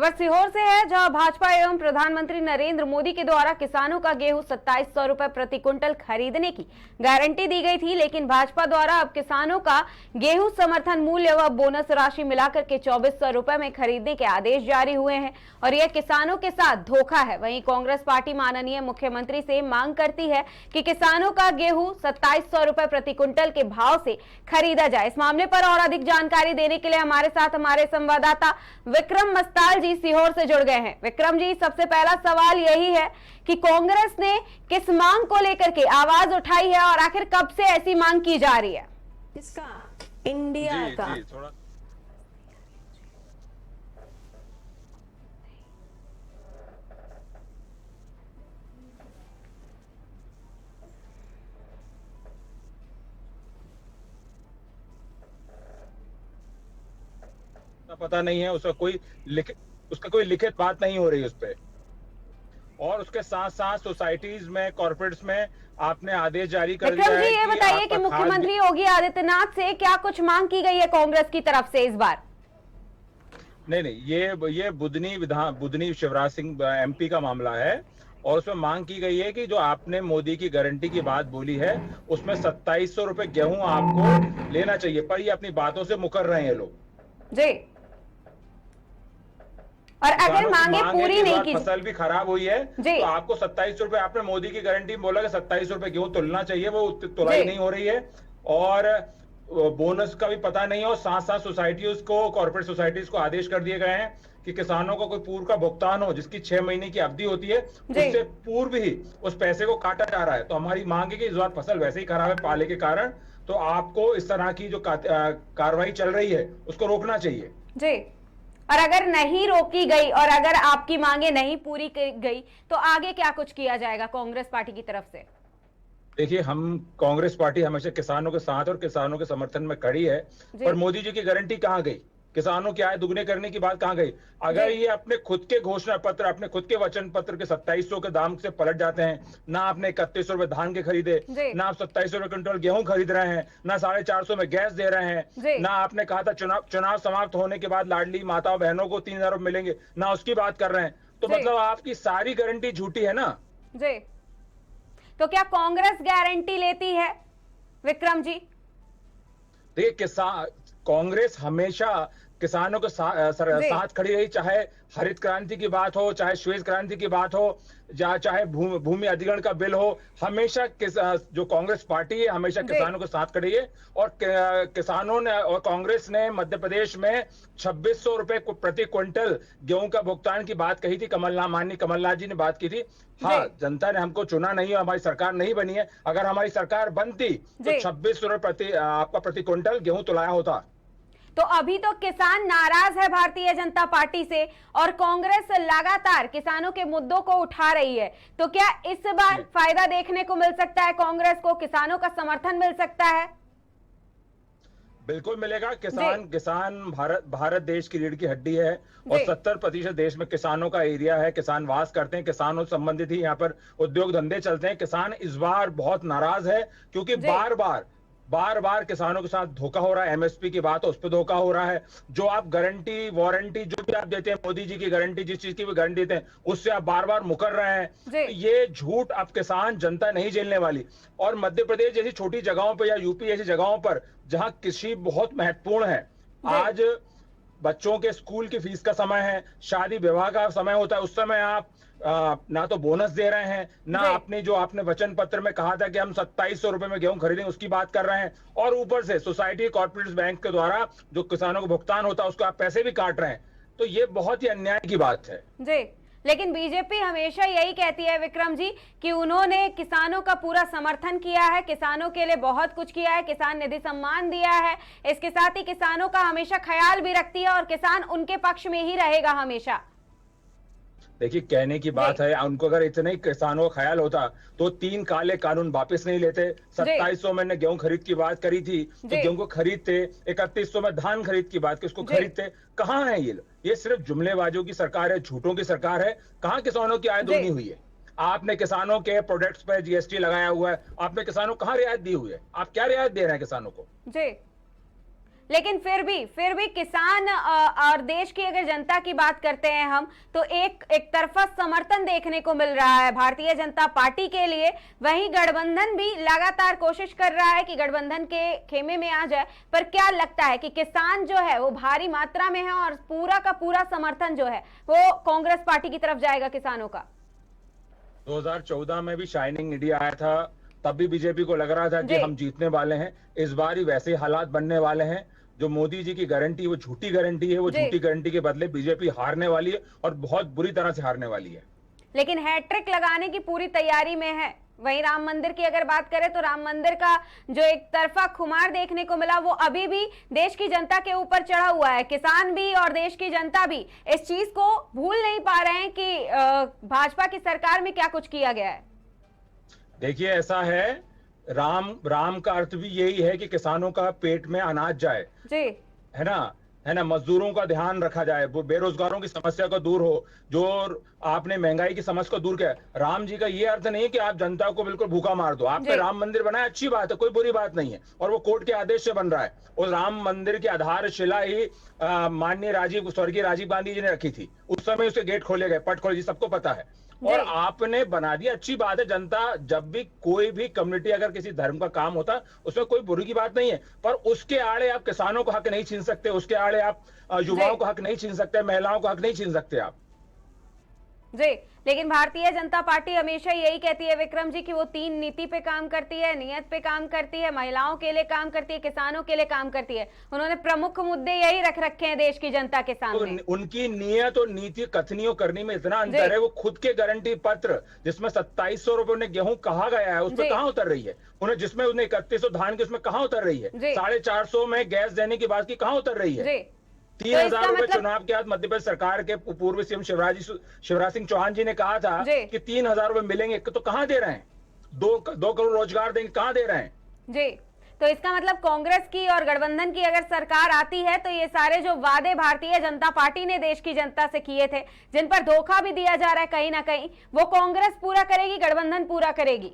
खबर सीहोर से है, जहां भाजपा एवं प्रधानमंत्री नरेंद्र मोदी के द्वारा किसानों का गेहूं 2700 रुपए प्रति क्विंटल खरीदने की गारंटी दी गई थी, लेकिन भाजपा द्वारा अब किसानों का गेहूं समर्थन मूल्य व बोनस राशि मिलाकर के 2400 रुपए में खरीदने के आदेश जारी हुए हैं और यह किसानों के साथ धोखा है। वहीं कांग्रेस पार्टी माननीय मुख्यमंत्री से मांग करती है कि किसानों का गेहूं 2700 रुपए प्रति क्विंटल के भाव से खरीदा जाए। इस मामले पर और अधिक जानकारी देने के लिए हमारे साथ हमारे संवाददाता विक्रम मस्ताल जी सीहोर से जुड़ गए हैं। विक्रम जी, सबसे पहला सवाल यही है कि कांग्रेस ने किस मांग को लेकर के आवाज उठाई है और आखिर कब से ऐसी मांग की जा रही है? इसका इंडिया का थोड़ा पता नहीं है, उसका कोई लिखित बात नहीं हो रही उस पे। और उसके साथ साथ सोसाइटीज में, कॉर्पोरेट्स में आपने आदेश जारी कर दिया विक्रम है। जी, ये बताइए कि मुख्यमंत्री योगी आदित्यनाथ से क्या कुछ मांग की गई है कांग्रेस की तरफ से इस बार? नहीं, ये बुधनी शिवराज सिंह एमपी का मामला है और उसमें मांग की गई है कि जो आपने मोदी की गारंटी की बात बोली है उसमें 2700 रुपए गेहूं आपको लेना चाहिए, पर ये अपनी बातों से मुकर रहे हैं लोग जी। और अगर मांगे पूरी नहीं की, फसल भी खराब हुई है तो आपको 2700 रुपए, आपने मोदी की गारंटी बोला कि 2700 रुपए गेहूं तुलना चाहिए, वो तुलाई नहीं हो रही है और बोनस का भी पता नहीं है। और साथ साथ सोसाइटीज को, कॉर्पोरेट सोसाइटीज को आदेश कर दिए गए हैं कि किसानों को कोई पूर्व का भुगतान हो जिसकी 6 महीने की अवधि होती है, उससे पूर्व ही उस पैसे को काटा जा रहा है। तो हमारी मांग है कि इस बार फसल वैसे ही खराब है पाले के कारण, तो आपको इस तरह की जो कार्रवाई चल रही है उसको रोकना चाहिए जी। और अगर नहीं रोकी गई और अगर आपकी मांगे नहीं पूरी की गई तो आगे क्या कुछ किया जाएगा कांग्रेस पार्टी की तरफ से? देखिए, हम कांग्रेस पार्टी हमेशा किसानों के साथ और किसानों के समर्थन में खड़ी है, पर मोदी जी की गारंटी कहां गई? किसानों की आय दुगने करने की बात कहां गई? अगर ये अपने खुद के घोषणा पत्र, अपने खुद के वचन पत्र के 2700 के दाम से पलट जाते हैं, ना आपने 3100 रुपए धान के खरीदे, ना आप 2700 रुपए क्विंटल गेहूं खरीद रहे हैं, ना 450 में गैस दे रहे हैं, ना आपने कहा था चुनाव समाप्त होने के बाद लाडली माताओं बहनों को 3000 रुपए मिलेंगे, ना उसकी बात कर रहे हैं। तो मतलब आपकी सारी गारंटी झूठी है ना जी। तो क्या कांग्रेस गारंटी लेती है विक्रम जी? देखिए, कांग्रेस हमेशा किसानों के साथ खड़ी रही, चाहे हरित क्रांति की बात हो, चाहे श्वेत क्रांति की बात हो, या चाहे भूमि अधिग्रहण का बिल हो। हमेशा जो कांग्रेस पार्टी है हमेशा किसानों के साथ खड़ी है। और किसानों ने और कांग्रेस ने मध्य प्रदेश में 2600 रुपए प्रति क्विंटल गेहूं का भुगतान की बात कही थी। माननीय कमलनाथ जी ने बात की थी। हाँ, जनता ने हमको चुना नहीं है, हमारी सरकार नहीं बनी है। अगर हमारी सरकार बनती तो 2600 रुपए आपका प्रति क्विंटल गेहूं तुलाया होता। तो अभी तो किसान नाराज है भारतीय जनता पार्टी से और कांग्रेस लगातार किसानों के मुद्दों को उठा रही है, तो क्या इस बार फायदा देखने को मिल सकता है? कांग्रेस को किसानों का समर्थन मिल सकता है? बिल्कुल मिलेगा। किसान भारत देश की रीढ़ की हड्डी है और 70% देश में किसानों का एरिया है, किसान वास करते हैं, किसानों से संबंधित ही यहाँ पर उद्योग धंधे चलते हैं। किसान इस बार बहुत नाराज है क्योंकि बार बार किसानों के साथ धोखा हो रहा है। एमएसपी की बात है, उस पर धोखा हो रहा है। जो आप गारंटी, वारंटी जो भी आप देते हैं, मोदी जी की गारंटी, जिस चीज की भी गारंटी देते हैं, उससे आप बार बार मुकर रहे हैं। तो ये झूठ अब किसान जनता नहीं झेलने वाली। और मध्य प्रदेश जैसी छोटी जगहों पर या यूपी जैसी जगहों पर जहां कृषि बहुत महत्वपूर्ण है, आज बच्चों के स्कूल की फीस का समय है, शादी विवाह का समय होता है, उस समय आप ना तो बोनस दे रहे हैं, ना आपने वचन पत्र में कहा था कि हम 2700 रुपए में गेहूं खरीदेंगे उसकी बात कर रहे हैं, और ऊपर से सोसाइटी कॉर्पोरेट बैंक के द्वारा जो किसानों को भुगतान होता है उसको आप पैसे भी काट रहे हैं। तो ये बहुत ही अन्याय की बात है जी। लेकिन बीजेपी हमेशा यही कहती है विक्रम जी कि उन्होंने किसानों का पूरा समर्थन किया है, किसानों के लिए बहुत कुछ किया है, किसान निधि सम्मान दिया है, इसके साथ ही किसानों का हमेशा ख्याल भी रखती है और किसान उनके पक्ष में ही रहेगा हमेशा। देखिए, कहने की बात है, उनको अगर इतने ही किसानों का ख्याल होता तो 3 काले कानून वापस नहीं लेते। 2700 में गेहूं खरीद की बात करी थी तो गेहूं को खरीदते, 3100 में धान खरीद की बात की उसको खरीदते। कहाँ है ये सिर्फ जुमलेबाजों की सरकार है, झूठों की सरकार है। कहाँ किसानों की आय दोगुनी हुई है? आपने किसानों के प्रोडक्ट्स पर जीएसटी लगाया हुआ है, आपने किसानों को कहाँ रियायत दी हुई है? आप क्या रियायत दे रहे हैं किसानों को? जी। लेकिन फिर भी किसान और देश की अगर जनता की बात करते हैं हम, तो एक तरफा समर्थन देखने को मिल रहा है भारतीय जनता पार्टी के लिए। वहीं गठबंधन भी लगातार कोशिश कर रहा है कि गठबंधन के खेमे में आ जाए। पर क्या लगता है कि किसान जो है वो भारी मात्रा में है और पूरा का पूरा समर्थन जो है वो कांग्रेस पार्टी की तरफ जाएगा किसानों का? 2014 में भी शाइनिंग इंडिया आया था, तब भी बीजेपी को लग रहा था कि हम जीतने वाले हैं। इस बार ही वैसे ही हालात बनने वाले हैं। जो मोदी जी की गारंटी वो झूठी गारंटी है, वो झूठी गारंटी के बदले बीजेपी हारने वाली है और बहुत बुरी तरह से हारने वाली है। लेकिन हैट्रिक लगाने की पूरी तैयारी में है। वहीं राम मंदिर की अगर बात करें तो राम मंदिर का जो एक तरफा खुमार देखने को मिला वो अभी भी देश की जनता के ऊपर चढ़ा हुआ है। किसान भी और देश की जनता भी इस चीज को भूल नहीं पा रहे हैं कि भाजपा की सरकार में क्या कुछ किया गया है। देखिए, ऐसा है, राम का अर्थ भी यही है कि किसानों का पेट में अनाज जाए जी, है ना, मजदूरों का ध्यान रखा जाए, वो बेरोजगारों की समस्या को दूर हो, जो आपने महंगाई की समस्या को दूर किया। राम जी का ये अर्थ नहीं है कि आप जनता को बिल्कुल भूखा मार दो। आपने राम मंदिर बनाया, अच्छी बात है, कोई बुरी बात नहीं है, और वो कोर्ट के आदेश से बन रहा है। उस राम मंदिर की आधारशिला ही माननीय स्वर्गीय राजीव गांधी जी ने रखी थी। उस समय उसके गेट खोले गए, पट खोले, जी सबको पता है, और आपने बना दिया, अच्छी बात है। जनता जब भी कोई भी कम्युनिटी अगर किसी धर्म का काम होता उसमें कोई बुरी की बात नहीं है, पर उसके आड़े आप किसानों को हक नहीं छीन सकते, उसके आड़े आप युवाओं को हक नहीं छीन सकते, महिलाओं को हक नहीं छीन सकते आप जी। लेकिन भारतीय जनता पार्टी हमेशा यही कहती है विक्रम जी कि वो 3 नीति पे काम करती है, नियत पे काम करती है, महिलाओं के लिए काम करती है, किसानों के लिए काम करती है। उन्होंने प्रमुख मुद्दे यही रख रखे हैं देश की जनता के सामने। तो उनकी नियत और नीति कथनियों करनी में इतना अंतर है। वो खुद के गारंटी पत्र जिसमें 2700 रुपए उन्हें गेहूं कहा गया है, उसमें कहां उतर रही है? उन्हें जिसमें उन्हें 3100 धान की, उसमें कहां उतर रही है? 450 में गैस देने की बात की, कहां उतर रही है? 3000 रुपए चुनाव के बाद मध्य प्रदेश सरकार के पूर्व सीएम शिवराज सिंह चौहान जी ने कहा था कि 3000 रुपए मिलेंगे, तो कहां दे रहे हैं? 2 करोड़ रोजगार देंगे, कहां दे रहे हैं जी? तो इसका मतलब कांग्रेस की और गठबंधन की अगर सरकार आती है तो ये सारे जो वादे भारतीय जनता पार्टी ने देश की जनता से किए थे, जिन पर धोखा भी दिया जा रहा है कहीं ना कहीं, वो कांग्रेस पूरा करेगी, गठबंधन पूरा करेगी।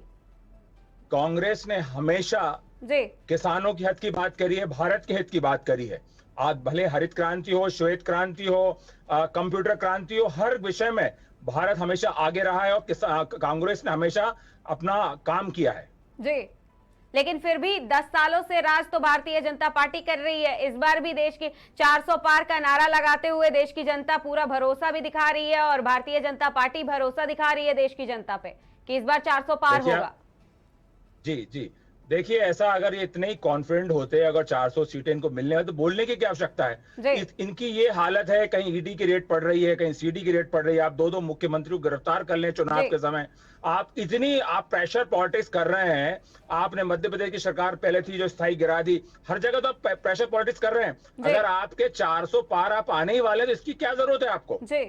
कांग्रेस ने हमेशा किसानों के हित की बात करी है, भारत के हित की बात करी है। आज भले हरित क्रांति हो, श्वेत क्रांति हो, कंप्यूटर क्रांति हो, हर विषय में भारत हमेशा आगे रहा है और कांग्रेस ने हमेशा अपना काम किया है जी। लेकिन फिर भी 10 सालों से राज तो भारतीय जनता पार्टी कर रही है। इस बार भी देश के 400 पार का नारा लगाते हुए देश की जनता पूरा भरोसा भी दिखा रही है और भारतीय जनता पार्टी भरोसा दिखा रही है देश की जनता पे कि इस बार 400 पार होगा। जी, देखिए, ऐसा अगर ये इतने ही कॉन्फिडेंट होते, अगर 400 सीटें इनको मिलने हैं, तो बोलने की क्या आवश्यकता है? इनकी ये हालत है, कहीं ईडी की रेड पड़ रही है, कहीं सीडी की रेड पड़ रही है। आप 2 मुख्यमंत्री को गिरफ्तार कर लें चुनाव के समय, आप प्रेशर पॉलिटिक्स कर रहे हैं। आपने मध्य प्रदेश की सरकार पहले थी जो स्थायी गिरा दी, हर जगह तो आप प्रेशर पॉलिटिक्स कर रहे हैं। अगर आपके 400 पार आप आने ही वाले, तो इसकी क्या जरूरत है आपको? जी,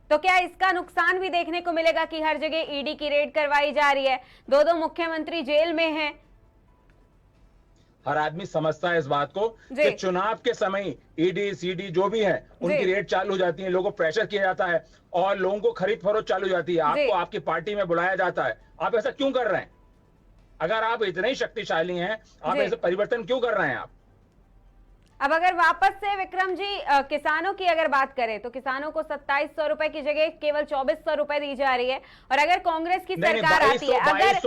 तो क्या इसका नुकसान भी देखने को मिलेगा कि हर जगह ईडी की रेड करवाई जा रही है, 2 मुख्यमंत्री जेल में हैं? हर आदमी समझता है इस बात को कि चुनाव के समय ईडी सीडी जो भी है उनकी रेड चालू हो जाती है, लोगों को प्रेशर किया जाता है और लोगों को खरीद फरोख्त चालू हो जाती है, आपको आपकी पार्टी में बुलाया जाता है। आप ऐसा क्यों कर रहे हैं? अगर आप इतने ही शक्तिशाली हैं, आप ऐसे परिवर्तन क्यों कर रहे हैं आप? अब अगर वापस से विक्रम जी किसानों की अगर बात करें तो किसानों को 2700 रुपए की जगह केवल 2400 रुपए दी जा रही है, और अगर कांग्रेस की सरकार आती है, अगर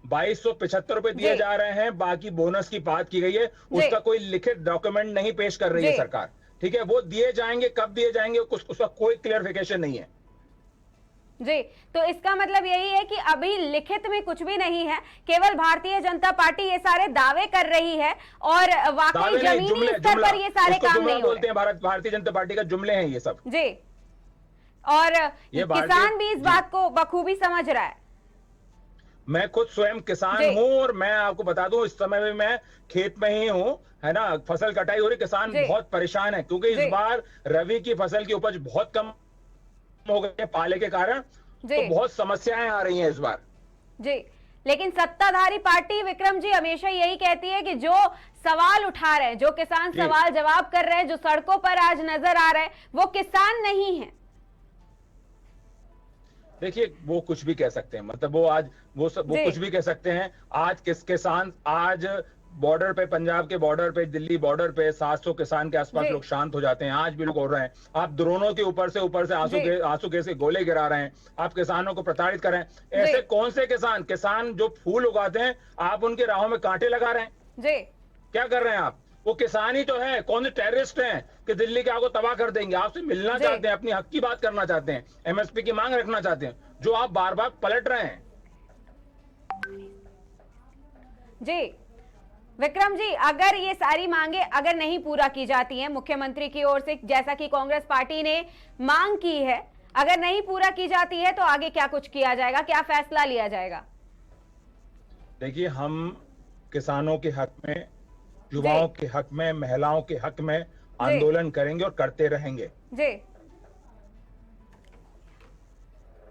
2275 रुपए दिए जा रहे हैं, बाकी बोनस की बात की गई है, उसका कोई लिखित डॉक्यूमेंट नहीं पेश कर रही है सरकार, ठीक है? वो दिए जाएंगे, कब दिए जाएंगे उसका कोई क्लियरिफिकेशन नहीं है जी। तो इसका मतलब यही है कि अभी लिखित में कुछ भी नहीं है, केवल भारतीय जनता पार्टी ये सारे दावे कर रही है और वाकई जमीनी स्तर पर ये सारे काम नहीं बोलते हैं। भारतीय जनता पार्टी का जुमले हैं ये सब जी, और किसान भी इस बात को बखूबी समझ रहा है। मैं खुद स्वयं किसान हूं और मैं आपको बता दूं, इस समय में मैं खेत में ही हूं, है ना, फसल कटाई हो रही, किसान बहुत परेशान है क्योंकि इस बार रबी की फसल की उपज बहुत कम हो गए पाले के कारण, तो बहुत समस्याएं आ रही हैं इस बार जी। लेकिन सत्ताधारी पार्टी विक्रम जी हमेशा यही कहती है कि जो सवाल उठा रहे हैं, जो किसान सवाल जवाब कर रहे हैं, जो सड़कों पर आज नजर आ रहे हैं, वो किसान नहीं है। देखिए, वो कुछ भी कह सकते हैं, मतलब वो आज वो कुछ भी कह सकते हैं। आज किसान आज बॉर्डर पे, पंजाब के बॉर्डर पे, दिल्ली बॉर्डर पे 700 किसान के आसपास जी। लोग शांत हो जाते हैं, आज भी लोग हो रहे हैं। आप ड्रोनों के ऊपर से जी। आंसू गैस के गोले गिरा रहे हैं, आप किसानों को प्रताड़ित कर रहे हैं। ऐसे कौन से किसान जो फूल उगाते हैं, आप उनके राहों में कांटे लगा रहे हैं? जी। क्या कर रहे हैं आप? वो किसान ही तो है, कौन से टेररिस्ट हैं कि दिल्ली के आपको तबाह कर देंगे? आपसे मिलना जी। चाहते हैं, अपनी हक की बात करना चाहते हैं, एमएसपी की मांग रखना चाहते हैं, जो आप बार बार पलट रहे हैं। जी विक्रम जी, अगर ये सारी मांगे अगर नहीं पूरा की जाती हैं मुख्यमंत्री की ओर से, जैसा कि कांग्रेस पार्टी ने मांग की है, अगर नहीं पूरा की जाती है तो आगे क्या कुछ किया जाएगा, क्या फैसला लिया जाएगा? देखिए, हम किसानों के हक में, युवाओं के हक में, महिलाओं के हक में आंदोलन करेंगे और करते रहेंगे। जी,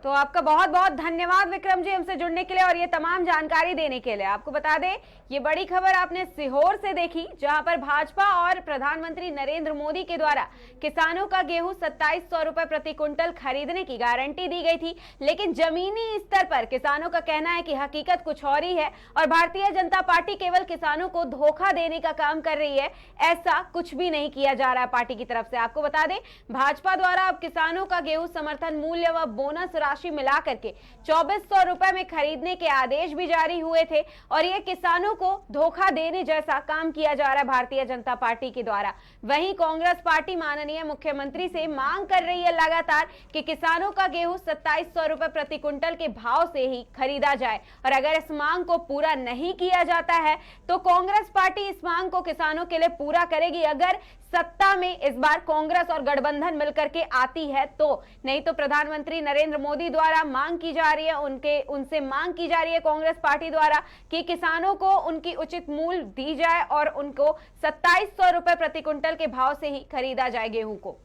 तो आपका बहुत बहुत धन्यवाद विक्रम जी हमसे जुड़ने के लिए और ये तमाम जानकारी देने के लिए। आपको बता दें, ये बड़ी खबर आपने सीहोर से देखी, जहां पर भाजपा और प्रधानमंत्री नरेंद्र मोदी के द्वारा किसानों का गेहूं 2700 रुपए प्रति क्विंटल खरीदने की गारंटी दी गई थी। लेकिन जमीनी स्तर पर किसानों का कहना है कि हकीकत कुछ और ही है और भारतीय जनता पार्टी केवल किसानों को धोखा देने का काम कर रही है। ऐसा कुछ भी नहीं किया जा रहा है पार्टी की तरफ से। आपको बता दें, भाजपा द्वारा अब किसानों का गेहूं समर्थन मूल्य व बोनस राशि मिलाकर के 2400 रुपए में खरीदने के आदेश भी जारी हुए थे और ये किसानों को धोखा देने जैसा काम किया जा रहा है भारतीय जनता पार्टी के द्वारा। वहीं कांग्रेस पार्टी माननीय मुख्यमंत्री से मांग कर रही है लगातार कि किसानों का गेहूं 2700 रुपए प्रति क्विंटल के भाव से ही खरीदा जाए और अगर इस मांग को पूरा नहीं किया जाता है तो कांग्रेस पार्टी इस मांग को किसानों के लिए पूरा करेगी, अगर सत्ता में इस बार कांग्रेस और गठबंधन मिलकर के आती है तो। नहीं तो प्रधानमंत्री नरेंद्र मोदी द्वारा मांग की जा रही है, उनसे मांग की जा रही है कांग्रेस पार्टी द्वारा कि किसानों को उनकी उचित मूल्य दी जाए और उनको 2700 रुपए प्रति क्विंटल के भाव से ही खरीदा जाए गेहूं को।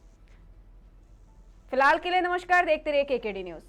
फिलहाल के लिए नमस्कार, देखते रहिए केकेडी न्यूज।